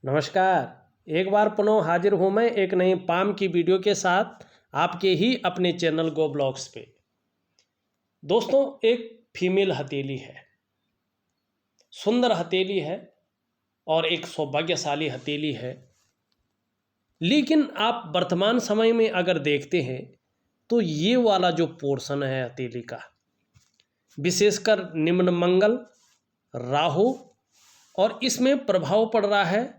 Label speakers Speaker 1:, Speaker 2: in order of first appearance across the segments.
Speaker 1: नमस्कार। एक बार पुनः हाजिर हूँ मैं एक नई पाम की वीडियो के साथ आपके ही अपने चैनल गो ब्लॉग्स पे। दोस्तों, एक फीमेल हथेली है, सुंदर हथेली है और एक सौभाग्यशाली हथेली है। लेकिन आप वर्तमान समय में अगर देखते हैं तो ये वाला जो पोर्शन है हथेली का, विशेषकर निम्न मंगल, राहु और इसमें प्रभाव पड़ रहा है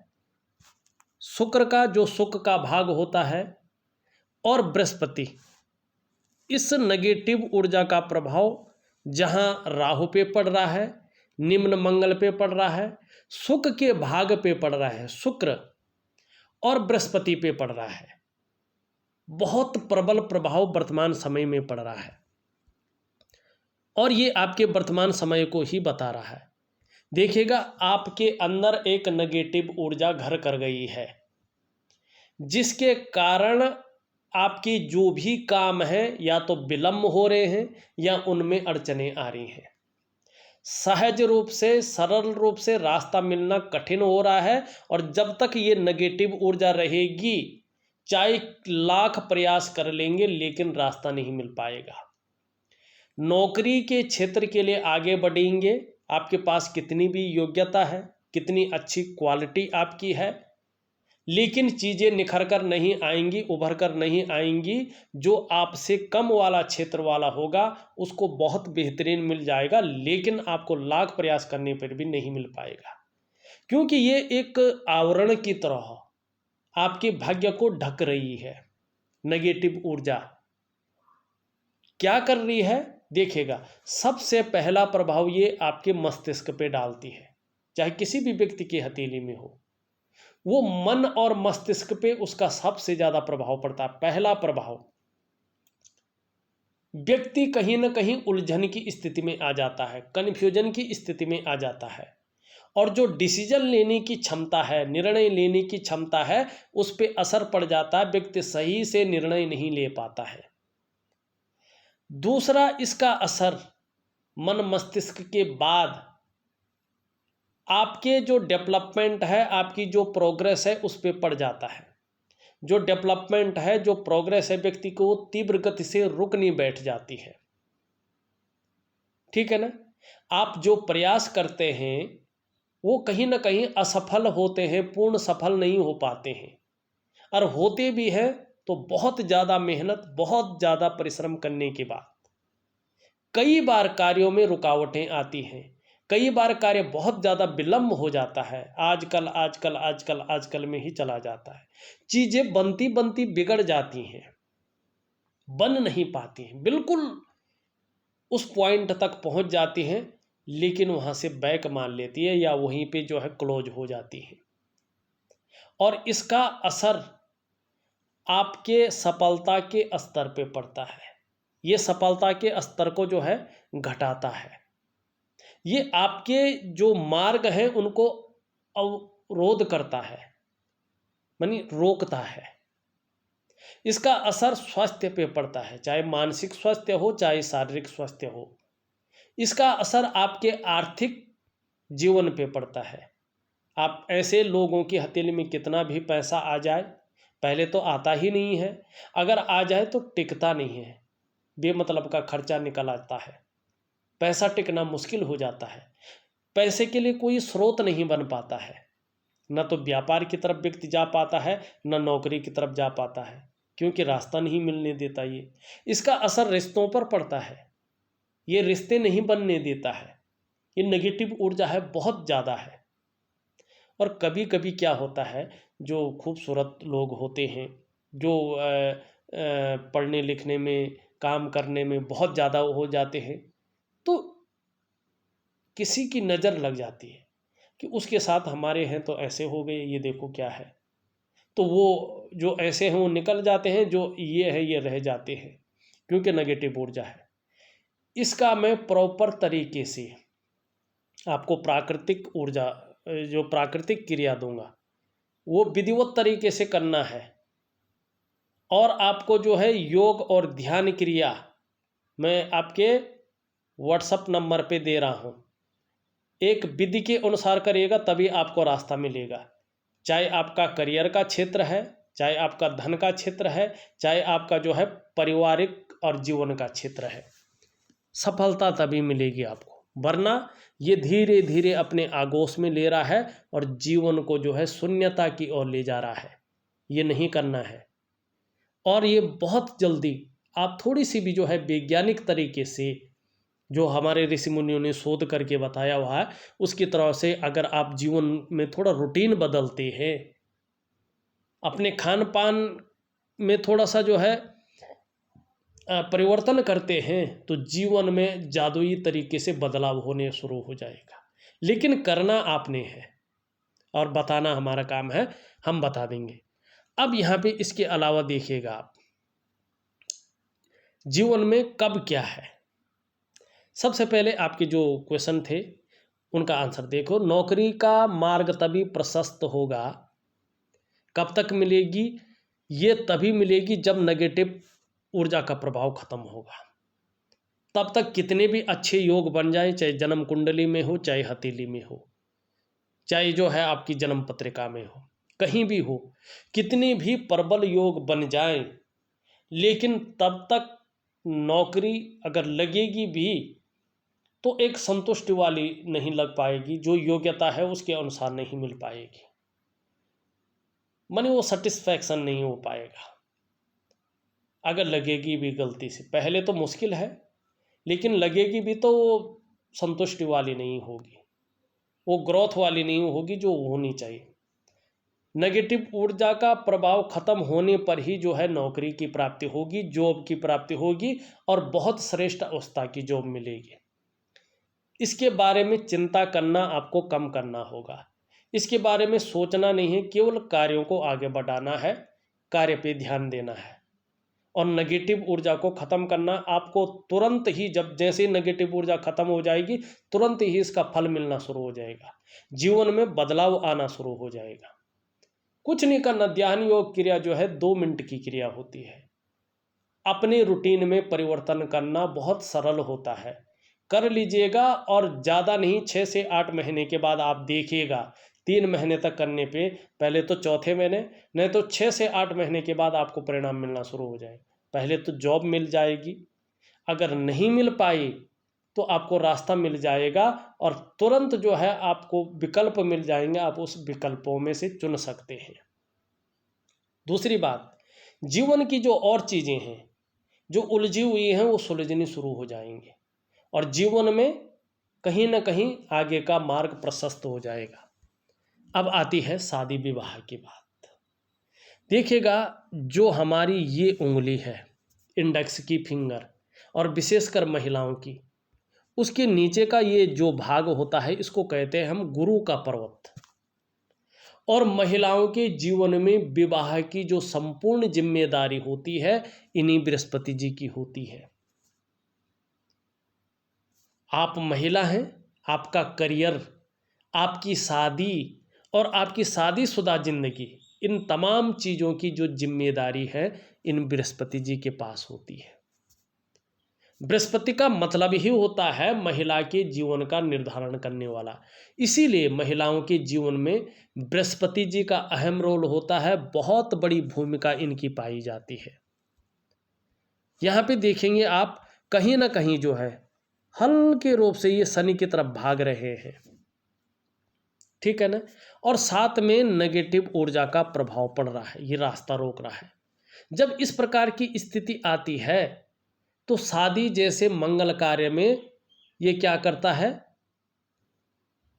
Speaker 1: शुक्र का, जो शुक्र का भाग होता है, और बृहस्पति। इस नेगेटिव ऊर्जा का प्रभाव जहां राहु पे पड़ रहा है, निम्न मंगल पे पड़ रहा है, शुक्र के भाग पे पड़ रहा है, शुक्र और बृहस्पति पे पड़ रहा है। बहुत प्रबल प्रभाव वर्तमान समय में पड़ रहा है और ये आपके वर्तमान समय को ही बता रहा है। देखिएगा, आपके अंदर एक नेगेटिव ऊर्जा घर कर गई है, जिसके कारण आपकी जो भी काम है या तो विलम्ब हो रहे हैं या उनमें अड़चनें आ रही हैं। सहज रूप से, सरल रूप से रास्ता मिलना कठिन हो रहा है और जब तक ये नेगेटिव ऊर्जा रहेगी, चाहे लाख प्रयास कर लेंगे लेकिन रास्ता नहीं मिल पाएगा। नौकरी के क्षेत्र के लिए आगे बढ़ेंगे, आपके पास कितनी भी योग्यता है, कितनी अच्छी क्वालिटी आपकी है, लेकिन चीज़ें निखर कर नहीं आएंगी, उभर कर नहीं आएंगी। जो आपसे कम वाला क्षेत्र वाला होगा उसको बहुत बेहतरीन मिल जाएगा, लेकिन आपको लाख प्रयास करने पर भी नहीं मिल पाएगा, क्योंकि ये एक आवरण की तरह आपके भाग्य को ढक रही है। नेगेटिव ऊर्जा क्या कर रही है, देखिएगा। सबसे पहला प्रभाव ये आपके मस्तिष्क पे डालती है, चाहे किसी भी व्यक्ति की हथेली में हो, वो मन और मस्तिष्क पे उसका सबसे ज्यादा प्रभाव पड़ता है। पहला प्रभाव, व्यक्ति कहीं ना कहीं उलझन की स्थिति में आ जाता है, कन्फ्यूजन की स्थिति में आ जाता है और जो डिसीजन लेने की क्षमता है, निर्णय लेने की क्षमता है, उस पर असर पड़ जाता है। व्यक्ति सही से निर्णय नहीं ले पाता है। दूसरा, इसका असर मन मस्तिष्क के बाद आपके जो डेवलपमेंट है, आपकी जो प्रोग्रेस है, उस पर पड़ जाता है। जो डेवलपमेंट है, जो प्रोग्रेस है, व्यक्ति को तीव्र गति से रुकनी बैठ जाती है। ठीक है ना। आप जो प्रयास करते हैं वो कहीं ना कहीं असफल होते हैं, पूर्ण सफल नहीं हो पाते हैं, और होते भी हैं तो बहुत ज़्यादा मेहनत, बहुत ज़्यादा परिश्रम करने के बाद। कई बार कार्यों में रुकावटें आती हैं, कई बार कार्य बहुत ज़्यादा विलम्ब हो जाता है, आजकल आजकल आजकल आजकल में ही चला जाता है। चीज़ें बनती बनती बिगड़ जाती हैं, बन नहीं पाती हैं, बिल्कुल उस पॉइंट तक पहुंच जाती हैं, लेकिन वहां से बैक मार लेती है या वहीं पे जो है क्लोज हो जाती है। और इसका असर आपके सफलता के स्तर पे पड़ता है। ये सफलता के स्तर को जो है घटाता है। ये आपके जो मार्ग हैं उनको अवरोध करता है, मानी रोकता है। इसका असर स्वास्थ्य पे पड़ता है, चाहे मानसिक स्वास्थ्य हो चाहे शारीरिक स्वास्थ्य हो। इसका असर आपके आर्थिक जीवन पे पड़ता है। आप ऐसे लोगों की हथेली में कितना भी पैसा आ जाए, पहले तो आता ही नहीं है, अगर आ जाए तो टिकता नहीं है, बेमतलब का खर्चा निकल आता है, पैसा टिकना मुश्किल हो जाता है, पैसे के लिए कोई स्रोत नहीं बन पाता है, न तो व्यापार की तरफ व्यक्ति जा पाता है, न नौकरी की तरफ जा पाता है, क्योंकि रास्ता नहीं मिलने देता। ये इसका असर रिश्तों पर पड़ता है, ये रिश्ते नहीं बनने देता है। ये नेगेटिव ऊर्जा है, बहुत ज़्यादा है। और कभी कभी क्या होता है, जो खूबसूरत लोग होते हैं, जो पढ़ने लिखने में, काम करने में बहुत ज़्यादा हो जाते हैं, तो किसी की नज़र लग जाती है कि उसके साथ हमारे हैं तो ऐसे हो गए, ये देखो क्या है, तो वो जो ऐसे हैं वो निकल जाते हैं, जो ये है ये रह जाते हैं, क्योंकि नेगेटिव ऊर्जा है। इसका मैं प्रॉपर तरीके से आपको प्राकृतिक ऊर्जा, जो प्राकृतिक क्रिया दूंगा, वो विधिवत तरीके से करना है। और आपको जो है योग और ध्यान क्रिया मैं आपके व्हाट्सएप नंबर पे दे रहा हूँ। एक विधि के अनुसार करिएगा तभी आपको रास्ता मिलेगा। चाहे आपका करियर का क्षेत्र है, चाहे आपका धन का क्षेत्र है, चाहे आपका जो है पारिवारिक और जीवन का क्षेत्र है, सफलता तभी मिलेगी आपको। वरना ये धीरे धीरे अपने आगोश में ले रहा है और जीवन को जो है शून्यता की ओर ले जा रहा है। ये नहीं करना है। और ये बहुत जल्दी आप थोड़ी सी भी जो है वैज्ञानिक तरीके से, जो हमारे ऋषि मुनियों ने शोध करके बताया हुआ है, उसकी तरह से अगर आप जीवन में थोड़ा रूटीन बदलते हैं, अपने खान पान में थोड़ा सा जो है परिवर्तन करते हैं, तो जीवन में जादुई तरीके से बदलाव होने शुरू हो जाएगा। लेकिन करना आपने है और बताना हमारा काम है, हम बता देंगे। अब यहाँ पे इसके अलावा देखिएगा आप, जीवन में कब क्या है। सबसे पहले आपके जो क्वेश्चन थे उनका आंसर देखो। नौकरी का मार्ग तभी प्रशस्त होगा, कब तक मिलेगी? ये तभी मिलेगी जब नेगेटिव ऊर्जा का प्रभाव खत्म होगा। तब तक कितने भी अच्छे योग बन जाएं, चाहे जन्म कुंडली में हो, चाहे हथेली में हो, चाहे जो है आपकी जन्म पत्रिका में हो, कहीं भी हो, कितने भी प्रबल योग बन जाएं, लेकिन तब तक नौकरी अगर लगेगी भी तो एक संतुष्टि वाली नहीं लग पाएगी, जो योग्यता है उसके अनुसार नहीं मिल पाएगी, माने वो सेटिस्फैक्शन नहीं हो पाएगा। अगर लगेगी भी गलती से, पहले तो मुश्किल है, लेकिन लगेगी भी तो वो संतुष्टि वाली नहीं होगी, वो ग्रोथ वाली नहीं होगी जो होनी चाहिए। नेगेटिव ऊर्जा का प्रभाव खत्म होने पर ही जो है नौकरी की प्राप्ति होगी, जॉब की प्राप्ति होगी और बहुत श्रेष्ठ अवस्था की जॉब मिलेगी। इसके बारे में चिंता करना आपको कम करना होगा। इसके बारे में सोचना नहीं है, केवल कार्यों को आगे बढ़ाना है, कार्य पे ध्यान देना है। और नेगेटिव ऊर्जा को ख़त्म करना आपको तुरंत ही, जब जैसे नेगेटिव ऊर्जा ख़त्म हो जाएगी तुरंत ही इसका फल मिलना शुरू हो जाएगा, जीवन में बदलाव आना शुरू हो जाएगा। कुछ नहीं करना, ध्यान योग क्रिया जो है 2 मिनट की क्रिया होती है। अपने रूटीन में परिवर्तन करना बहुत सरल होता है, कर लीजिएगा। और ज़्यादा नहीं, 6 से 8 महीने के बाद आप देखिएगा, 3 महीने तक करने पे, पहले तो चौथे महीने, नहीं तो 6 से 8 महीने के बाद आपको परिणाम मिलना शुरू हो जाएगा। पहले तो जॉब मिल जाएगी, अगर नहीं मिल पाई तो आपको रास्ता मिल जाएगा और तुरंत जो है आपको विकल्प मिल जाएंगे, आप उस विकल्पों में से चुन सकते हैं। दूसरी बात, जीवन की जो और चीज़ें हैं जो उलझी हुई हैं वो सुलझनी शुरू हो जाएंगी और जीवन में कहीं ना कहीं आगे का मार्ग प्रशस्त हो जाएगा। अब आती है शादी विवाह की बात। देखिएगा, जो हमारी ये उंगली है, इंडेक्स की फिंगर, और विशेषकर महिलाओं की, उसके नीचे का ये जो भाग होता है इसको कहते हैं हम गुरु का पर्वत। और महिलाओं के जीवन में विवाह की जो संपूर्ण जिम्मेदारी होती है इन्हीं बृहस्पति जी की होती है। आप महिला हैं, आपका करियर, आपकी शादी और आपकी शादीशुदा जिंदगी, इन तमाम चीज़ों की जो जिम्मेदारी है इन बृहस्पति जी के पास होती है। बृहस्पति का मतलब ही होता है महिला के जीवन का निर्धारण करने वाला। इसीलिए महिलाओं के जीवन में बृहस्पति जी का अहम रोल होता है, बहुत बड़ी भूमिका इनकी पाई जाती है। यहाँ पे देखेंगे आप, कहीं ना कहीं जो है हल्के रूप से ये शनि की तरफ भाग रहे हैं, ठीक है ना। और साथ में नेगेटिव ऊर्जा का प्रभाव पड़ रहा है, ये रास्ता रोक रहा है। जब इस प्रकार की स्थिति आती है तो शादी जैसे मंगल कार्य में ये क्या करता है,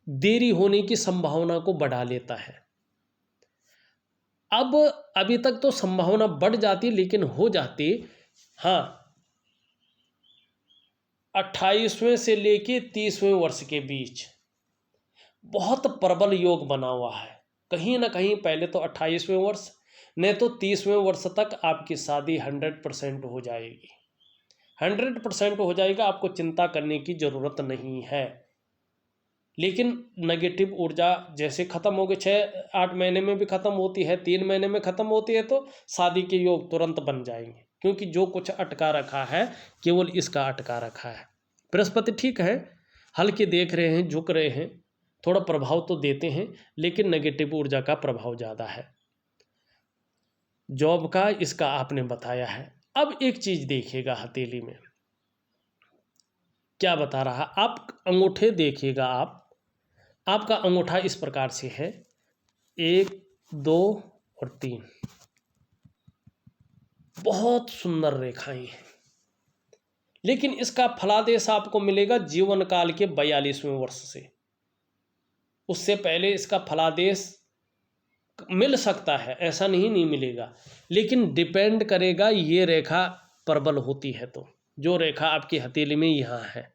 Speaker 1: देरी होने की संभावना को बढ़ा लेता है। अब अभी तक तो संभावना बढ़ जाती, लेकिन हो जाती, हाँ, 28वें से लेके 30वें वर्ष के बीच बहुत प्रबल योग बना हुआ है। कहीं ना कहीं पहले तो 28वें वर्ष, नहीं तो 30वें वर्ष तक आपकी शादी 100% हो जाएगी, 100% हो जाएगा, आपको चिंता करने की ज़रूरत नहीं है। लेकिन नेगेटिव ऊर्जा जैसे ख़त्म हो गई, 6-8 महीने में भी ख़त्म होती है, 3 महीने में ख़त्म होती है, तो शादी के योग तुरंत बन जाएंगे, क्योंकि जो कुछ अटका रखा है केवल इसका अटका रखा है। बृहस्पति ठीक है, हल्के देख रहे हैं, झुक रहे हैं, थोड़ा प्रभाव तो देते हैं, लेकिन नेगेटिव ऊर्जा का प्रभाव ज़्यादा है। जॉब का इसका आपने बताया है। अब एक चीज़ देखिएगा हथेली में क्या बता रहा, आप अंगूठे देखिएगा, आपका अंगूठा इस प्रकार से है, 1 2 और 3, बहुत सुंदर रेखाएं हैं, लेकिन इसका फलादेश आपको मिलेगा जीवन काल के 42वें वर्ष से। उससे पहले इसका फलादेश मिल सकता है, ऐसा नहीं मिलेगा, लेकिन डिपेंड करेगा ये रेखा प्रबल होती है तो। जो रेखा आपकी हथेली में यहाँ है,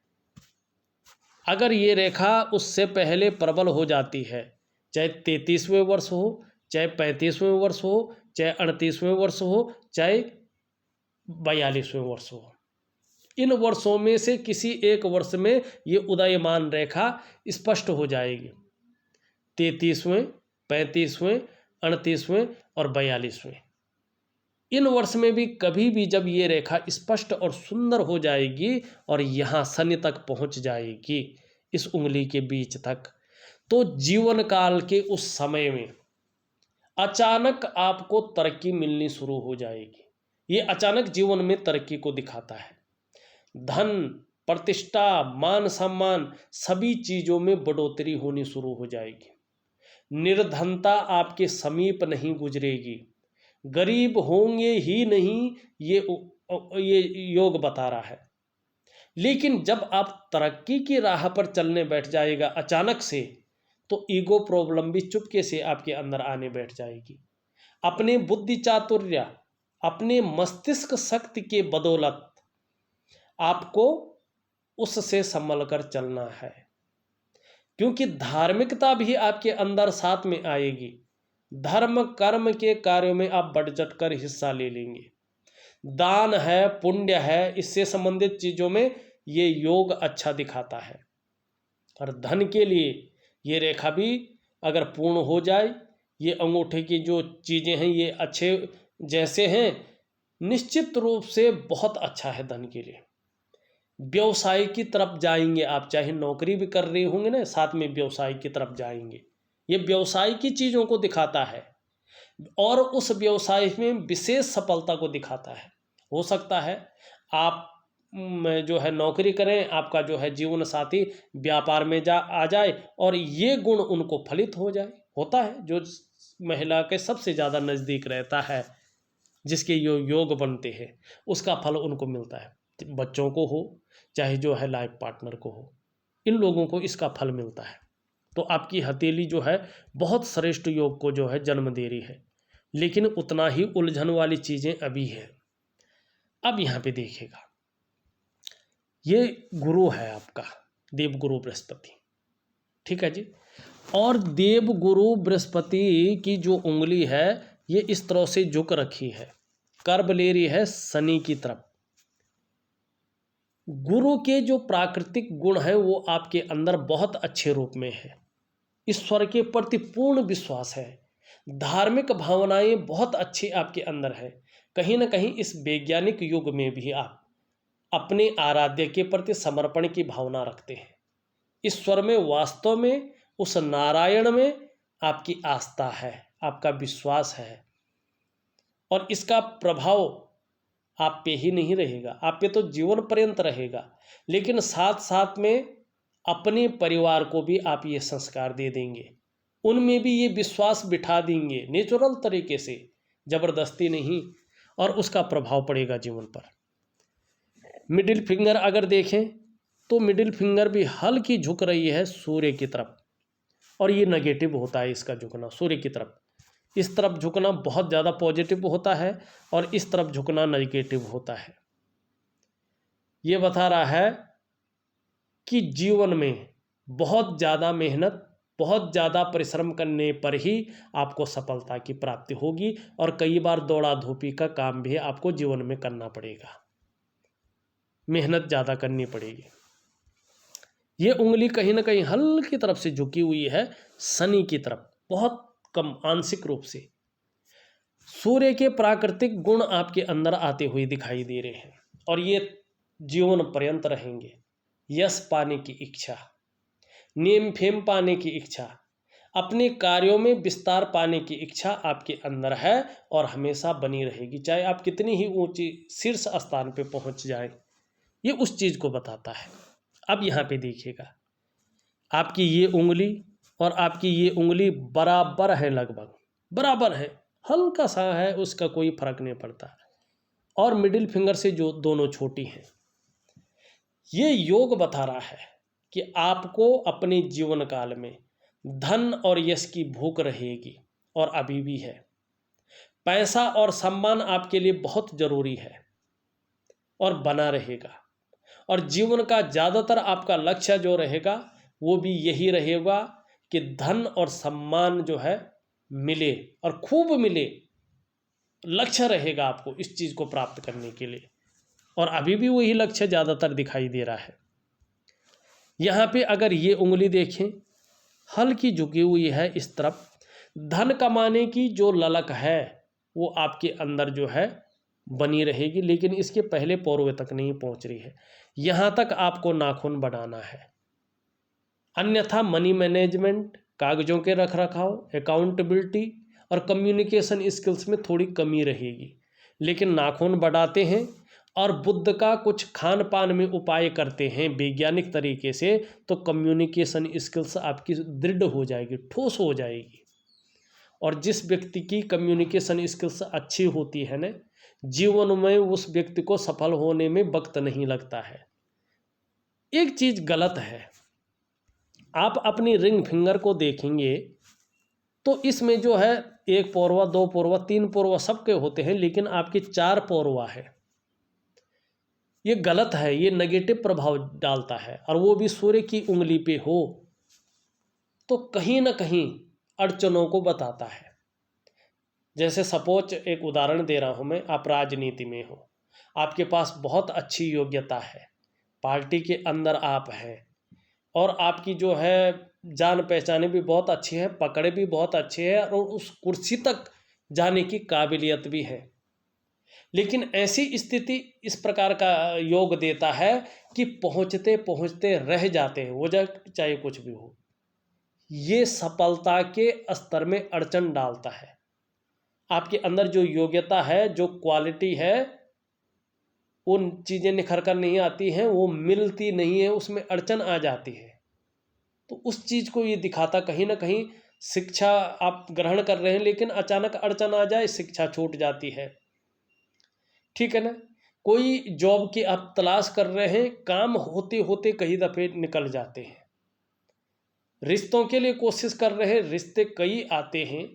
Speaker 1: अगर ये रेखा उससे पहले प्रबल हो जाती है, चाहे 33वें वर्ष हो, चाहे 35वें वर्ष हो, चाहे 38वें वर्ष हो, चाहे 42वें वर्ष हो, इन वर्षों में से किसी एक वर्ष में ये उदयमान रेखा स्पष्ट हो जाएगी। 33वें, 35वें, 38वें और 42वें, इन वर्ष में भी कभी भी जब ये रेखा स्पष्ट और सुंदर हो जाएगी और यहाँ शनि तक पहुँच जाएगी, इस उंगली के बीच तक, तो जीवन काल के उस समय में अचानक आपको तरक्की मिलनी शुरू हो जाएगी। ये अचानक जीवन में तरक्की को दिखाता है। धन, प्रतिष्ठा, मान सम्मान, सभी चीज़ों में बढ़ोतरी होनी शुरू हो जाएगी। निर्धनता आपके समीप नहीं गुजरेगी, गरीब होंगे ही नहीं, ये योग बता रहा है। लेकिन जब आप तरक्की की राह पर चलने बैठ जाएगा अचानक से, तो ईगो प्रॉब्लम भी चुपके से आपके अंदर आने बैठ जाएगी। अपने बुद्धि चातुर्य, अपने मस्तिष्क शक्ति के बदौलत आपको उससे संभल कर चलना है, क्योंकि धार्मिकता भी आपके अंदर साथ में आएगी। धर्म कर्म के कार्यों में आप बढ़ चढ़ कर हिस्सा ले लेंगे। दान है, पुण्य है, इससे संबंधित चीज़ों में ये योग अच्छा दिखाता है। और धन के लिए ये रेखा भी अगर पूर्ण हो जाए, ये अंगूठे की जो चीज़ें हैं ये अच्छे जैसे हैं, निश्चित रूप से बहुत अच्छा है धन के लिए। व्यवसाय की तरफ जाएंगे आप, चाहे नौकरी भी कर रहे होंगे ना, साथ में व्यवसाय की तरफ जाएंगे, ये व्यवसाय की चीज़ों को दिखाता है और उस व्यवसाय में विशेष सफलता को दिखाता है। हो सकता है आप जो है नौकरी करें, आपका जो है जीवन साथी व्यापार में आ जाए और ये गुण उनको फलित हो जाए। होता है जो महिला के सबसे ज़्यादा नज़दीक रहता है, जिसके योग बनते हैं, उसका फल उनको मिलता है। बच्चों को हो चाहे जो है लाइफ पार्टनर को हो, इन लोगों को इसका फल मिलता है। तो आपकी हथेली जो है बहुत श्रेष्ठ योग को जो है जन्म दे रही है, लेकिन उतना ही उलझन वाली चीज़ें अभी है। अब यहाँ पे देखिएगा, ये गुरु है आपका देव गुरु बृहस्पति, ठीक है जी। और देव गुरु बृहस्पति की जो उंगली है ये इस तरह से झुक रखी है, कर्व ले रही है शनि की तरफ। गुरु के जो प्राकृतिक गुण है वो आपके अंदर बहुत अच्छे रूप में है। ईश्वर के प्रति पूर्ण विश्वास है, धार्मिक भावनाएं बहुत अच्छी आपके अंदर है। कहीं ना कहीं इस वैज्ञानिक युग में भी आप अपने आराध्य के प्रति समर्पण की भावना रखते हैं। ईश्वर में वास्तव में उस नारायण में आपकी आस्था है, आपका विश्वास है, और इसका प्रभाव आप पे ही नहीं रहेगा, आप पे तो जीवन पर्यंत रहेगा, लेकिन साथ साथ में अपने परिवार को भी आप ये संस्कार दे देंगे, उनमें भी ये विश्वास बिठा देंगे नेचुरल तरीके से, ज़बरदस्ती नहीं, और उसका प्रभाव पड़ेगा जीवन पर। मिडिल फिंगर अगर देखें तो मिडिल फिंगर भी हल्की झुक रही है सूर्य की तरफ, और ये नेगेटिव होता है इसका झुकना सूर्य की तरफ। इस तरफ झुकना बहुत ज़्यादा पॉजिटिव होता है और इस तरफ झुकना नेगेटिव होता है। ये बता रहा है कि जीवन में बहुत ज़्यादा मेहनत, बहुत ज़्यादा परिश्रम करने पर ही आपको सफलता की प्राप्ति होगी, और कई बार दौड़ा धूपी का काम भी आपको जीवन में करना पड़ेगा, मेहनत ज़्यादा करनी पड़ेगी। ये उंगली कहीं ना कहीं हल्की तरफ से झुकी हुई है शनि की तरफ, बहुत कम आंशिक रूप से। सूर्य के प्राकृतिक गुण आपके अंदर आते हुए दिखाई दे रहे हैं, और ये जीवन पर्यंत रहेंगे। यश पाने की इच्छा, नेम फेम पाने की इच्छा, अपने कार्यों में विस्तार पाने की इच्छा आपके अंदर है और हमेशा बनी रहेगी, चाहे आप कितनी ही ऊंची शीर्ष स्थान पे पहुंच जाएं। ये उस चीज़ को बताता है। अब यहाँ पे देखिएगा, आपकी ये उंगली और आपकी ये उंगली बराबर है, लगभग बराबर है, हल्का सा है, उसका कोई फर्क नहीं पड़ता, और मिडिल फिंगर से जो दोनों छोटी हैं। ये योग बता रहा है कि आपको अपने जीवन काल में धन और यश की भूख रहेगी और अभी भी है। पैसा और सम्मान आपके लिए बहुत जरूरी है और बना रहेगा, और जीवन का ज़्यादातर आपका लक्ष्य जो रहेगा वो भी यही रहेगा कि धन और सम्मान जो है मिले और खूब मिले। लक्ष्य रहेगा आपको इस चीज़ को प्राप्त करने के लिए, और अभी भी वही लक्ष्य ज़्यादातर दिखाई दे रहा है। यहाँ पे अगर ये उंगली देखें, हल्की झुकी हुई है इस तरफ। धन कमाने की जो ललक है वो आपके अंदर जो है बनी रहेगी, लेकिन इसके पहले पौरवे तक नहीं पहुंच रही है। यहाँ तक आपको नाखून बढ़ाना है, अन्यथा मनी मैनेजमेंट, कागजों के रख रखाव, अकाउंटेबिलिटी और कम्युनिकेशन स्किल्स में थोड़ी कमी रहेगी। लेकिन नाखून बढ़ाते हैं और बुद्ध का कुछ खान पान में उपाय करते हैं वैज्ञानिक तरीके से, तो कम्युनिकेशन स्किल्स आपकी दृढ़ हो जाएगी, ठोस हो जाएगी। और जिस व्यक्ति की कम्युनिकेशन स्किल्स अच्छी होती है ना, जीवन में उस व्यक्ति को सफल होने में वक्त नहीं लगता है। एक चीज़ गलत है, आप अपनी रिंग फिंगर को देखेंगे तो इसमें जो है 1 पौरवा, 2 पौरवा, 3 पौरवा सबके होते हैं, लेकिन आपके 4 पौरवा है। ये गलत है, ये नेगेटिव प्रभाव डालता है, और वो भी सूर्य की उंगली पे हो तो कहीं ना कहीं अड़चनों को बताता है। जैसे सपोज एक उदाहरण दे रहा हूँ मैं, आप राजनीति में हो, आपके पास बहुत अच्छी योग्यता है, पार्टी के अंदर आप हैं, और आपकी जो है जान पहचाने भी बहुत अच्छी है, पकड़े भी बहुत अच्छे हैं, और उस कुर्सी तक जाने की काबिलियत भी है। लेकिन ऐसी स्थिति इस प्रकार का योग देता है कि पहुंचते पहुंचते रह जाते हैं, वो चाहे कुछ भी हो। ये सफलता के स्तर में अड़चन डालता है। आपके अंदर जो योग्यता है, जो क्वालिटी है, वो चीज़ें निखर कर नहीं आती हैं, वो मिलती नहीं है, उसमें अड़चन आ जाती है। तो उस चीज़ को ये दिखाता, कहीं ना कहीं शिक्षा आप ग्रहण कर रहे हैं लेकिन अचानक अड़चन आ जाए, शिक्षा छूट जाती है। ठीक है ना, कोई जॉब की आप तलाश कर रहे हैं, काम होते होते कई दफ़े निकल जाते हैं। रिश्तों के लिए कोशिश कर रहे हैं, रिश्ते कई आते हैं,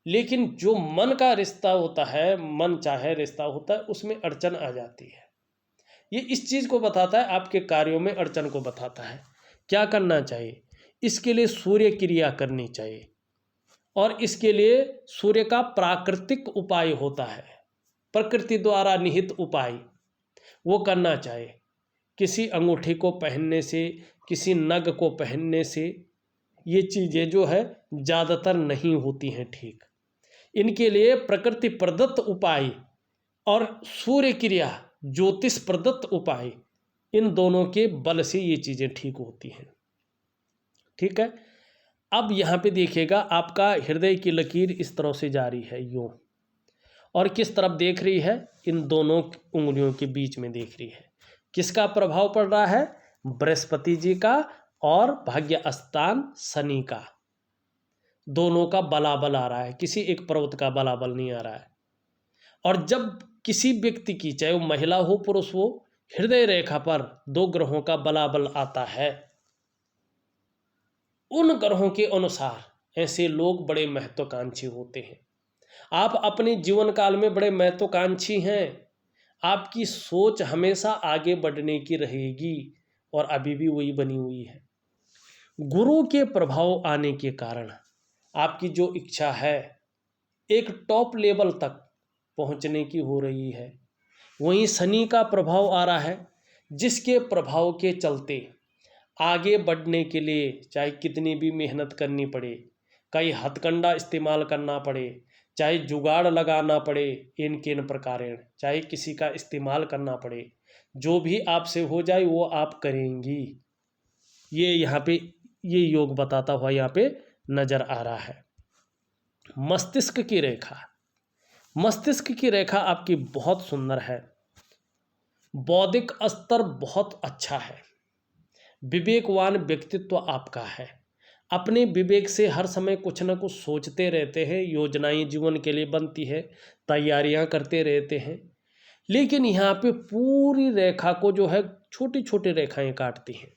Speaker 1: लेकिन जो मन का रिश्ता होता है, मन चाहे रिश्ता होता है, उसमें अड़चन आ जाती है। ये इस चीज़ को बताता है, आपके कार्यों में अड़चन को बताता है। क्या करना चाहिए? इसके लिए सूर्य क्रिया करनी चाहिए, और इसके लिए सूर्य का प्राकृतिक उपाय होता है, प्रकृति द्वारा निहित उपाय, वो करना चाहिए। किसी अंगूठी को पहनने से, किसी नग को पहनने से ये चीज़ें जो है ज़्यादातर नहीं होती हैं ठीक। इनके लिए प्रकृति प्रदत्त उपाय और सूर्य क्रिया, ज्योतिष प्रदत्त उपाय, इन दोनों के बल से ये चीज़ें ठीक होती हैं। ठीक है, अब यहाँ पे देखिएगा, आपका हृदय की लकीर इस तरह से जारी है यूँ, और किस तरफ देख रही है? इन दोनों उंगलियों के बीच में देख रही है। किसका प्रभाव पड़ रहा है? बृहस्पति जी का और भाग्य स्थान शनि का, दोनों का बलाबल आ रहा है, किसी एक पर्वत का बलाबल नहीं आ रहा है। और जब किसी व्यक्ति की, चाहे वो महिला हो पुरुष हो, हृदय रेखा पर 2 ग्रहों का बलाबल आता है, उन ग्रहों के अनुसार ऐसे लोग बड़े महत्वाकांक्षी होते हैं। आप अपने जीवन काल में बड़े महत्वाकांक्षी हैं, आपकी सोच हमेशा आगे बढ़ने की रहेगी, और अभी भी वही बनी हुई है। गुरु के प्रभाव आने के कारण आपकी जो इच्छा है एक टॉप लेवल तक पहुंचने की हो रही है। वहीं शनि का प्रभाव आ रहा है, जिसके प्रभाव के चलते आगे बढ़ने के लिए चाहे कितनी भी मेहनत करनी पड़े, कई हथकंडा इस्तेमाल करना पड़े, चाहे जुगाड़ लगाना पड़े, इन किन प्रकारेण, चाहे किसी का इस्तेमाल करना पड़े, जो भी आपसे हो जाए वो आप करेंगी। ये यहाँ पे ये योग बताता हुआ यहाँ पे नजर आ रहा है। मस्तिष्क की रेखा, मस्तिष्क की रेखा आपकी बहुत सुंदर है, बौद्धिक स्तर बहुत अच्छा है, विवेकवान व्यक्तित्व आपका है, अपने विवेक से हर समय कुछ ना कुछ सोचते रहते हैं, योजनाएं जीवन के लिए बनती है, तैयारियां करते रहते हैं। लेकिन यहाँ पे पूरी रेखा को जो है छोटी छोटी रेखाएं काटती हैं।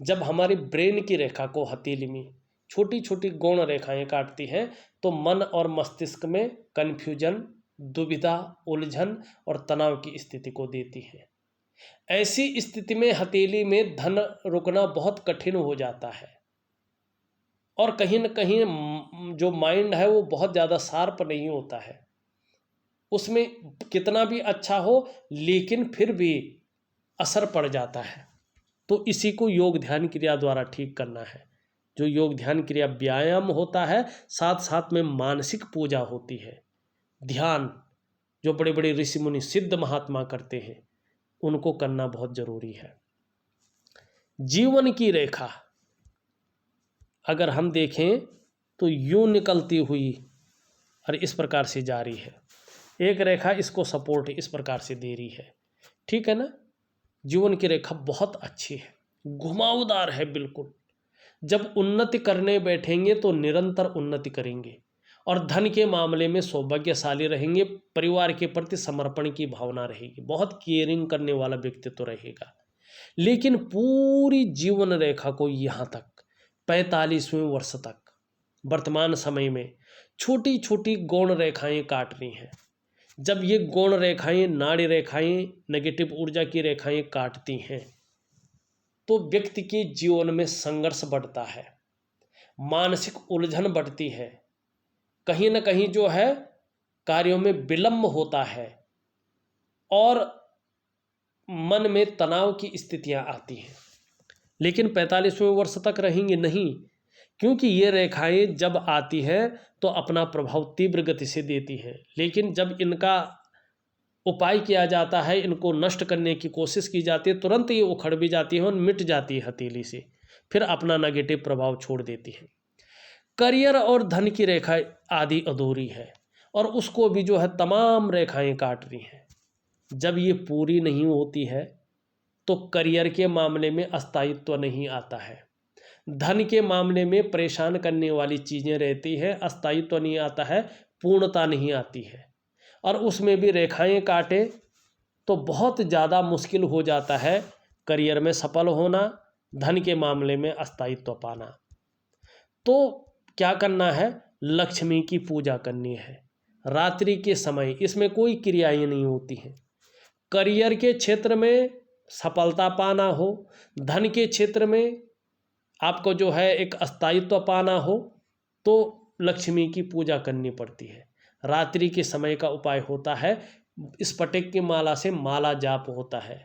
Speaker 1: जब हमारी ब्रेन की रेखा को हथेली में छोटी छोटी गौण रेखाएं काटती हैं तो मन और मस्तिष्क में कन्फ्यूजन, दुविधा, उलझन और तनाव की स्थिति को देती है। ऐसी स्थिति में हथेली में धन रुकना बहुत कठिन हो जाता है और कहीं न कहीं जो माइंड है वो बहुत ज़्यादा शार्प नहीं होता है, उसमें कितना भी अच्छा हो लेकिन फिर भी असर पड़ जाता है। तो इसी को योग ध्यान क्रिया द्वारा ठीक करना है। जो योग ध्यान क्रिया व्यायाम होता है, साथ साथ में मानसिक पूजा होती है। ध्यान जो बड़े बड़े ऋषि मुनि सिद्ध महात्मा करते हैं उनको करना बहुत जरूरी है। जीवन की रेखा अगर हम देखें तो यूं निकलती हुई और इस प्रकार से जा रही है, एक रेखा इसको सपोर्ट इस प्रकार से दे रही है, ठीक है ना। जीवन की रेखा बहुत अच्छी है, घुमावदार है बिल्कुल। जब उन्नति करने बैठेंगे तो निरंतर उन्नति करेंगे और धन के मामले में सौभाग्यशाली रहेंगे, परिवार के प्रति समर्पण की भावना रहेगी, बहुत केयरिंग करने वाला व्यक्तित्व तो रहेगा। लेकिन पूरी जीवन रेखा को यहाँ तक 45वें वर्ष तक वर्तमान समय में छोटी छोटी गौण रेखाएं काट रही हैं। जब ये गौण रेखाएं, नाड़ी रेखाएं, नेगेटिव ऊर्जा की रेखाएं काटती हैं तो व्यक्ति के जीवन में संघर्ष बढ़ता है, मानसिक उलझन बढ़ती है, कहीं ना कहीं जो है कार्यों में विलंब होता है और मन में तनाव की स्थितियां आती हैं। लेकिन 45वें वर्ष तक रहेंगे नहीं, क्योंकि ये रेखाएं जब आती हैं तो अपना प्रभाव तीव्र गति से देती हैं। लेकिन जब इनका उपाय किया जाता है, इनको नष्ट करने की कोशिश की जाती है, तुरंत ये उखड़ भी जाती है और मिट जाती है हथेली से, फिर अपना नेगेटिव प्रभाव छोड़ देती है। करियर और धन की रेखा आधी अधूरी है और उसको भी जो है तमाम रेखाएं काट रही हैं। जब ये पूरी नहीं होती है तो करियर के मामले में अस्थायित्व नहीं आता है, धन के मामले में परेशान करने वाली चीज़ें रहती है, अस्थायित्व नहीं आता है, पूर्णता नहीं आती है। और उसमें भी रेखाएं काटे तो बहुत ज़्यादा मुश्किल हो जाता है करियर में सफल होना, धन के मामले में अस्थायित्व पाना। तो क्या करना है, लक्ष्मी की पूजा करनी है रात्रि के समय, इसमें कोई क्रियाएं नहीं होती हैं। करियर के क्षेत्र में सफलता पाना हो, धन के क्षेत्र में आपको जो है एक अस्थायित्व पाना हो तो लक्ष्मी की पूजा करनी पड़ती है। रात्रि के समय का उपाय होता है स्फटिक की माला से माला जाप होता है।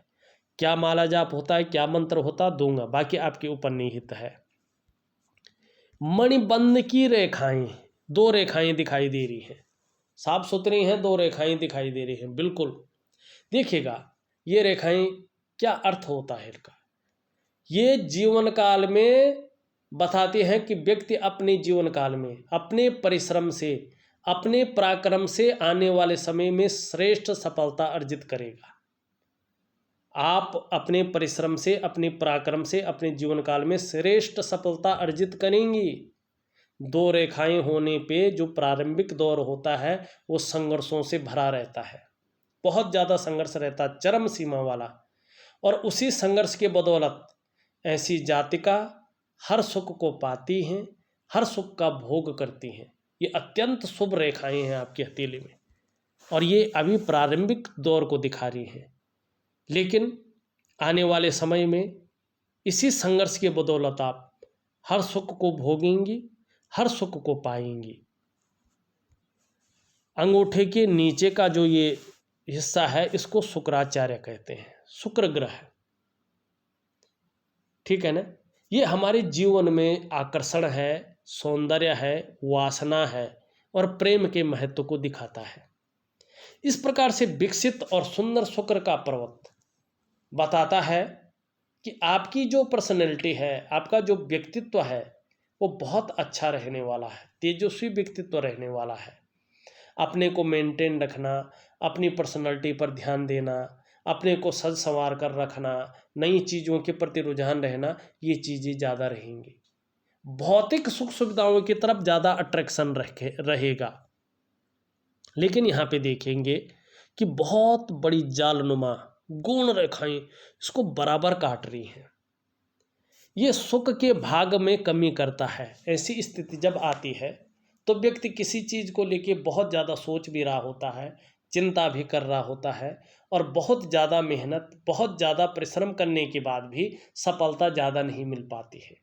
Speaker 1: क्या माला जाप होता है, क्या मंत्र होता दूंगा, बाकी आपके ऊपर निहित है। मणिबंध की रेखाएं, दो रेखाएं दिखाई दे रही हैं, साफ सुथरी हैं, दो रेखाएं दिखाई दे रही हैं बिल्कुल। देखिएगा ये रेखाएं क्या अर्थ होता है इनका। ये जीवन काल में बताते हैं कि व्यक्ति अपने जीवन काल में अपने परिश्रम से, अपने पराक्रम से आने वाले समय में श्रेष्ठ सफलता अर्जित करेगा। आप अपने परिश्रम से, अपने पराक्रम से अपने जीवन काल में श्रेष्ठ सफलता अर्जित करेंगी। दो रेखाएं होने पे जो प्रारंभिक दौर होता है वो संघर्षों से भरा रहता है, बहुत ज़्यादा संघर्ष रहता है, चरम सीमा वाला। और उसी संघर्ष के बदौलत ऐसी जातिका हर सुख को पाती हैं, हर सुख का भोग करती हैं। ये अत्यंत शुभ रेखाएं हैं आपकी हथेली में और ये अभी प्रारंभिक दौर को दिखा रही हैं। लेकिन आने वाले समय में इसी संघर्ष के बदौलत आप हर सुख को भोगेंगी, हर सुख को पाएंगी। अंगूठे के नीचे का जो ये हिस्सा है इसको शुक्राचार्य कहते हैं, शुक्र ग्रह, ठीक है ना। ये हमारे जीवन में आकर्षण है, सौंदर्य है, वासना है और प्रेम के महत्व को दिखाता है। इस प्रकार से विकसित और सुंदर शुक्र का पर्वत बताता है कि आपकी जो पर्सनैलिटी है, आपका जो व्यक्तित्व है, वो बहुत अच्छा रहने वाला है, तेजस्वी व्यक्तित्व रहने वाला है। अपने को मेंटेन रखना, अपनी पर्सनैलिटी पर ध्यान देना, अपने को सज संवार कर रखना, नई चीज़ों के प्रति रुझान रहना, ये चीज़ें ज़्यादा रहेंगी। भौतिक सुख सुविधाओं की तरफ ज़्यादा अट्रैक्शन रहेगा। लेकिन यहाँ पे देखेंगे कि बहुत बड़ी जालनुमा गुण रेखाएं इसको बराबर काट रही हैं। ये सुख के भाग में कमी करता है। ऐसी स्थिति जब आती है तो व्यक्ति किसी चीज़ को लेके बहुत ज़्यादा सोच भी रहा होता है, चिंता भी कर रहा होता है, और बहुत ज़्यादा मेहनत, बहुत ज़्यादा परिश्रम करने के बाद भी सफलता ज़्यादा नहीं मिल पाती है।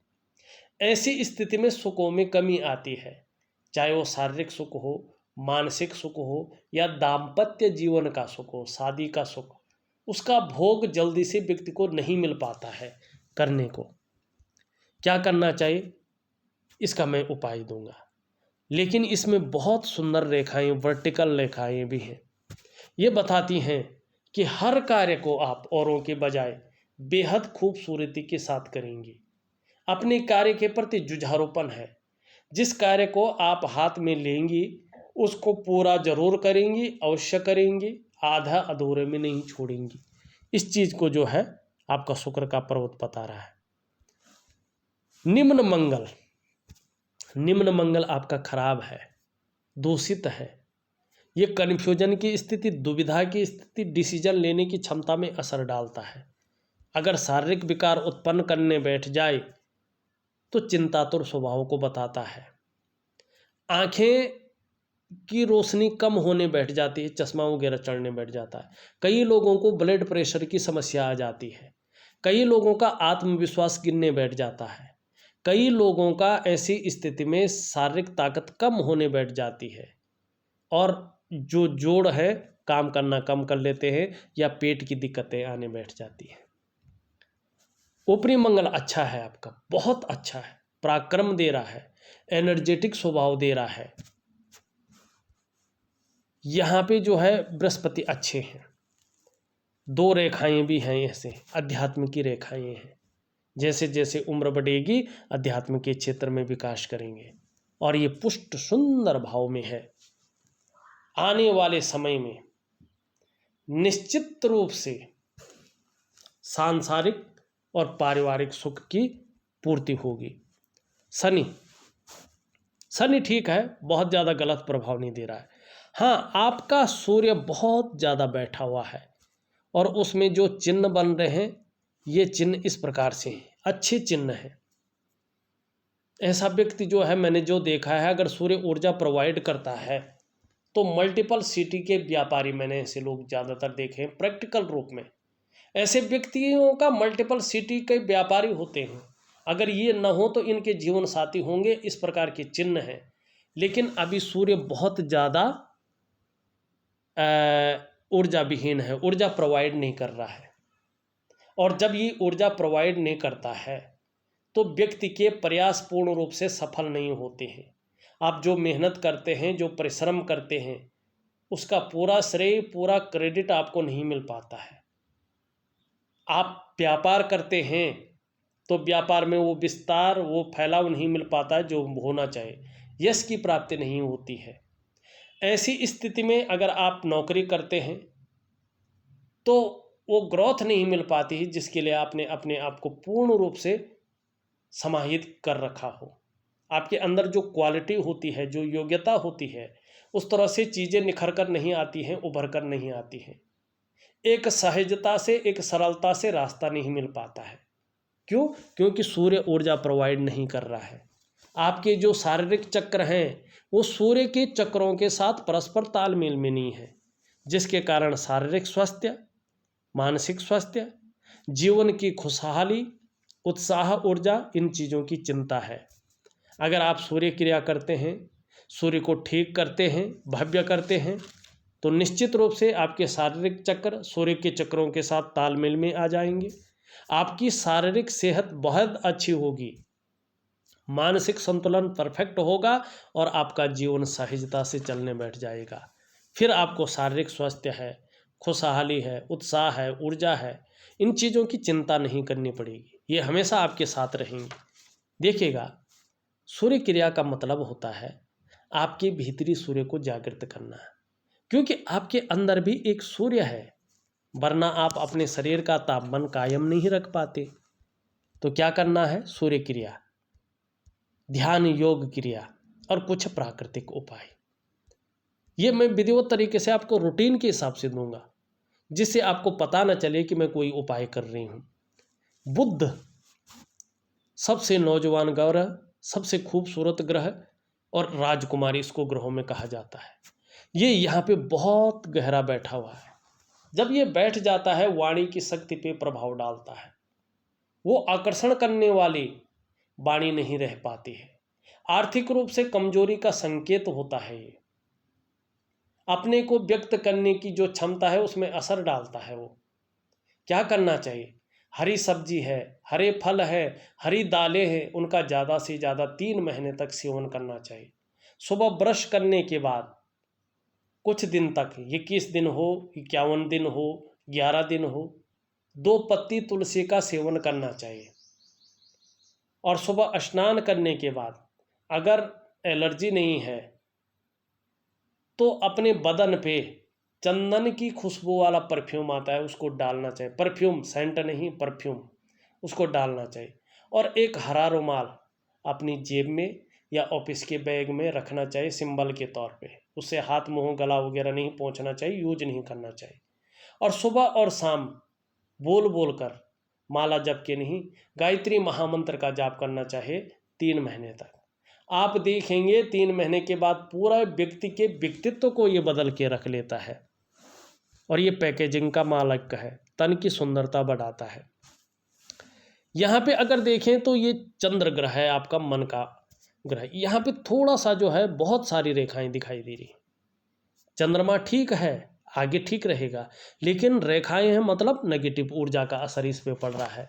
Speaker 1: ऐसी स्थिति में सुखों में कमी आती है, चाहे वो शारीरिक सुख हो, मानसिक सुख हो, या दाम्पत्य जीवन का सुख हो, शादी का सुख, उसका भोग जल्दी से व्यक्ति को नहीं मिल पाता है करने को। क्या करना चाहिए, इसका मैं उपाय दूंगा। लेकिन इसमें बहुत सुंदर रेखाएं, वर्टिकल रेखाएं भी हैं। ये बताती हैं कि हर कार्य को आप औरों के बजाय बेहद खूबसूरती के साथ करेंगे। अपने कार्य के प्रति जुझारूपन है। जिस कार्य को आप हाथ में लेंगी उसको पूरा जरूर करेंगी, अवश्य करेंगी, आधा अधूरे में नहीं छोड़ेंगी। इस चीज को जो है आपका शुक्र का पर्वत बता रहा है। निम्न मंगल आपका खराब है, दूषित है। ये कन्फ्यूजन की स्थिति, दुविधा की स्थिति, डिसीजन लेने की क्षमता में असर डालता है। अगर शारीरिक विकार उत्पन्न करने बैठ जाए तो चिंतातुर स्वभाव को बताता है। आंखें की रोशनी कम होने बैठ जाती है, चश्मा वगैरह चढ़ने बैठ जाता है। कई लोगों को ब्लड प्रेशर की समस्या आ जाती है। कई लोगों का आत्मविश्वास गिरने बैठ जाता है। कई लोगों का ऐसी स्थिति में शारीरिक ताकत कम होने बैठ जाती है, और जो जोड़ है काम करना कम कर लेते हैं, या पेट की दिक्कतें आने बैठ जाती हैं। ऊपरी मंगल अच्छा है, आपका बहुत अच्छा है, पराक्रम दे रहा है, एनर्जेटिक स्वभाव दे रहा है। यहाँ पे जो है बृहस्पति अच्छे हैं। दो रेखाएं भी हैं, ऐसे अध्यात्म की रेखाएं हैं। जैसे जैसे उम्र बढ़ेगी अध्यात्म के क्षेत्र में विकास करेंगे, और ये पुष्ट सुंदर भाव में है। आने वाले समय में निश्चित रूप से सांसारिक और पारिवारिक सुख की पूर्ति होगी। शनि ठीक है, बहुत ज़्यादा गलत प्रभाव नहीं दे रहा है। हाँ, आपका सूर्य बहुत ज़्यादा बैठा हुआ है, और उसमें जो चिन्ह बन रहे हैं ये चिन्ह इस प्रकार से हैं, अच्छे चिन्ह हैं। ऐसा व्यक्ति जो है, मैंने जो देखा है, अगर सूर्य ऊर्जा प्रोवाइड करता है तो मल्टीपल सिटी के व्यापारी, मैंने ऐसे लोग ज़्यादातर देखे हैं प्रैक्टिकल रूप में। ऐसे व्यक्तियों का मल्टीपल सिटी के व्यापारी होते हैं। अगर ये न हो तो इनके जीवन साथी होंगे, इस प्रकार के चिन्ह हैं। लेकिन अभी सूर्य बहुत ज़्यादा ऊर्जा विहीन है, ऊर्जा प्रोवाइड नहीं कर रहा है। और जब ये ऊर्जा प्रोवाइड नहीं करता है तो व्यक्ति के प्रयास पूर्ण रूप से सफल नहीं होते हैं। आप जो मेहनत करते हैं, जो परिश्रम करते हैं, उसका पूरा श्रेय, पूरा क्रेडिट आपको नहीं मिल पाता है। आप व्यापार करते हैं तो व्यापार में वो विस्तार, वो फैलाव नहीं मिल पाता है जो होना चाहिए, यश की प्राप्ति नहीं होती है। ऐसी स्थिति में अगर आप नौकरी करते हैं तो वो ग्रोथ नहीं मिल पाती है जिसके लिए आपने अपने आप को पूर्ण रूप से समाहित कर रखा हो। आपके अंदर जो क्वालिटी होती है, जो योग्यता होती है, उस तरह से चीज़ें निखर कर नहीं आती हैं, उभर कर नहीं आती हैं। एक सहजता से, एक सरलता से रास्ता नहीं मिल पाता है। क्यों? क्योंकि सूर्य ऊर्जा प्रोवाइड नहीं कर रहा है। आपके जो शारीरिक चक्र हैं वो सूर्य के चक्रों के साथ परस्पर तालमेल में नहीं है, जिसके कारण शारीरिक स्वास्थ्य, मानसिक स्वास्थ्य, जीवन की खुशहाली, उत्साह, ऊर्जा, इन चीज़ों की चिंता है। अगर आप सूर्य क्रिया करते हैं, सूर्य को ठीक करते हैं, भव्य करते हैं, तो निश्चित रूप से आपके शारीरिक चक्र सूर्य के चक्रों के साथ तालमेल में आ जाएंगे। आपकी शारीरिक सेहत बहुत अच्छी होगी, मानसिक संतुलन परफेक्ट होगा, और आपका जीवन सहजता से चलने बैठ जाएगा। फिर आपको शारीरिक स्वास्थ्य है, खुशहाली है, उत्साह है, ऊर्जा है, इन चीज़ों की चिंता नहीं करनी पड़ेगी, ये हमेशा आपके साथ रहेंगी। देखिएगा, सूर्य क्रिया का मतलब होता है आपके भीतरी सूर्य को जागृत करना है, क्योंकि आपके अंदर भी एक सूर्य है, वरना आप अपने शरीर का तापमान कायम नहीं रख पाते। तो क्या करना है? सूर्य क्रिया, ध्यान, योग क्रिया और कुछ प्राकृतिक उपाय। ये मैं विधिवत तरीके से आपको रूटीन के हिसाब से दूंगा, जिससे आपको पता न चले कि मैं कोई उपाय कर रही हूँ। बुध सबसे नौजवान ग्रह, सबसे खूबसूरत ग्रह और राजकुमारी इसको ग्रहों में कहा जाता है। ये यहाँ पे बहुत गहरा बैठा हुआ है। जब ये बैठ जाता है, वाणी की शक्ति पे प्रभाव डालता है। वो आकर्षण करने वाली वाणी नहीं रह पाती है। आर्थिक रूप से कमजोरी का संकेत होता है। ये अपने को व्यक्त करने की जो क्षमता है उसमें असर डालता है। वो क्या करना चाहिए? हरी सब्जी है, हरे फल है, हरी दालें हैं, उनका ज़्यादा से ज़्यादा 3 महीने तक सेवन करना चाहिए। सुबह ब्रश करने के बाद कुछ दिन तक, 21 दिन हो, 51 दिन हो, 11 दिन हो, 2 पत्ती तुलसी का सेवन करना चाहिए। और सुबह स्नान करने के बाद अगर एलर्जी नहीं है तो अपने बदन पे चंदन की खुशबू वाला परफ्यूम आता है, उसको डालना चाहिए। परफ्यूम, सेंट नहीं, परफ्यूम, उसको डालना चाहिए। और एक हरा रुमाल अपनी जेब में या ऑफिस के बैग में रखना चाहिए, सिंबल के तौर पे। उससे हाथ, मुंह, गला वगैरह नहीं पहुंचना चाहिए, यूज नहीं करना चाहिए। और सुबह और शाम बोल बोल कर, माला जप के नहीं, गायत्री महामंत्र का जाप करना चाहिए 3 महीने तक। आप देखेंगे 3 महीने के बाद पूरा व्यक्ति के व्यक्तित्व को ये बदल के रख लेता है। और ये पैकेजिंग का मालिक है, तन की सुंदरता बढ़ाता है। यहाँ पे अगर देखें तो ये चंद्र ग्रह है, आपका मन का ग्रह। यहाँ पे थोड़ा सा जो है बहुत सारी रेखाएं दिखाई दे रही। चंद्रमा ठीक है, आगे ठीक रहेगा, लेकिन रेखाएं हैं मतलब नेगेटिव ऊर्जा का असर इस पे पड़ रहा है।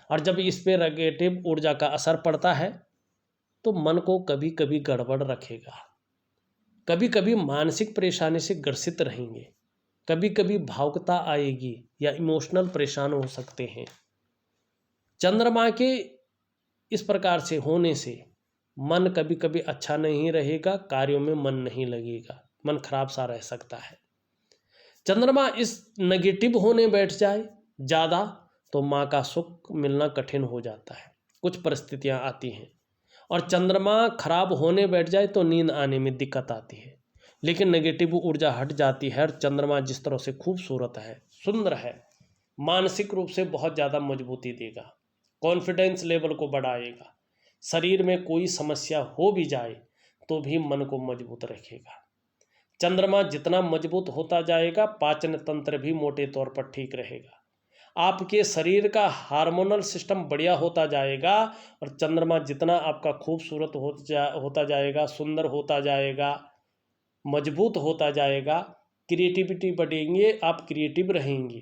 Speaker 1: और जब इस पे नेगेटिव ऊर्जा का असर पड़ता है तो मन को कभी कभी गड़बड़ रखेगा, कभी कभी मानसिक परेशानी से ग्रसित रहेंगे, कभी कभी भावुकता आएगी या इमोशनल परेशान हो सकते हैं। चंद्रमा के इस प्रकार से होने से मन कभी कभी अच्छा नहीं रहेगा, कार्यों में मन नहीं लगेगा, मन खराब सा रह सकता है। चंद्रमा इस नेगेटिव होने बैठ जाए ज़्यादा तो माँ का सुख मिलना कठिन हो जाता है, कुछ परिस्थितियाँ आती हैं। और चंद्रमा खराब होने बैठ जाए तो नींद आने में दिक्कत आती है। लेकिन नेगेटिव ऊर्जा हट जाती है और चंद्रमा जिस तरह से खूबसूरत है, सुंदर है, मानसिक रूप से बहुत ज़्यादा मजबूती देगा, कॉन्फिडेंस लेवल को बढ़ाएगा। शरीर में कोई समस्या हो भी जाए तो भी मन को मजबूत रखेगा। चंद्रमा जितना मजबूत होता जाएगा, पाचन तंत्र भी मोटे तौर पर ठीक रहेगा। आपके शरीर का हार्मोनल सिस्टम बढ़िया होता जाएगा। और चंद्रमा जितना आपका खूबसूरत होता जाएगा, सुंदर होता जाएगा, मजबूत होता जाएगा, क्रिएटिविटी बढ़ेंगे, आप क्रिएटिव रहेंगे।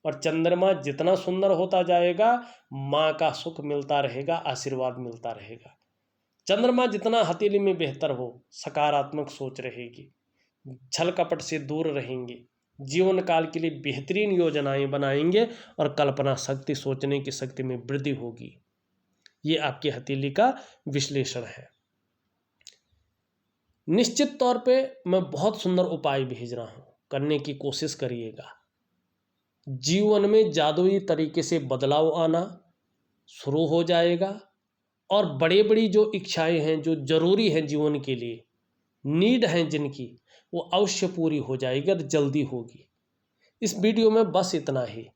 Speaker 1: और चंद्रमा जितना सुंदर होता जाएगा, माँ का सुख मिलता रहेगा, आशीर्वाद मिलता रहेगा। चंद्रमा जितना हथेली में बेहतर हो, सकारात्मक सोच रहेगी, छल कपट से दूर रहेंगे, जीवन काल के लिए बेहतरीन योजनाएं बनाएंगे और कल्पना शक्ति, सोचने की शक्ति में वृद्धि होगी। ये आपकी हथेली का विश्लेषण है। निश्चित तौर पे मैं बहुत सुंदर उपाय भेज रहा हूँ, करने की कोशिश करिएगा। जीवन में जादुई तरीके से बदलाव आना शुरू हो जाएगा। और बड़ी बड़ी जो इच्छाएं हैं, जो जरूरी हैं जीवन के लिए, नीड हैं जिनकी, वो अवश्य पूरी हो जाएगी और जल्दी होगी। इस वीडियो में बस इतना ही।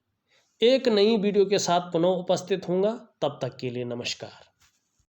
Speaker 1: एक नई वीडियो के साथ पुनः उपस्थित होऊंगा, तब तक के लिए नमस्कार।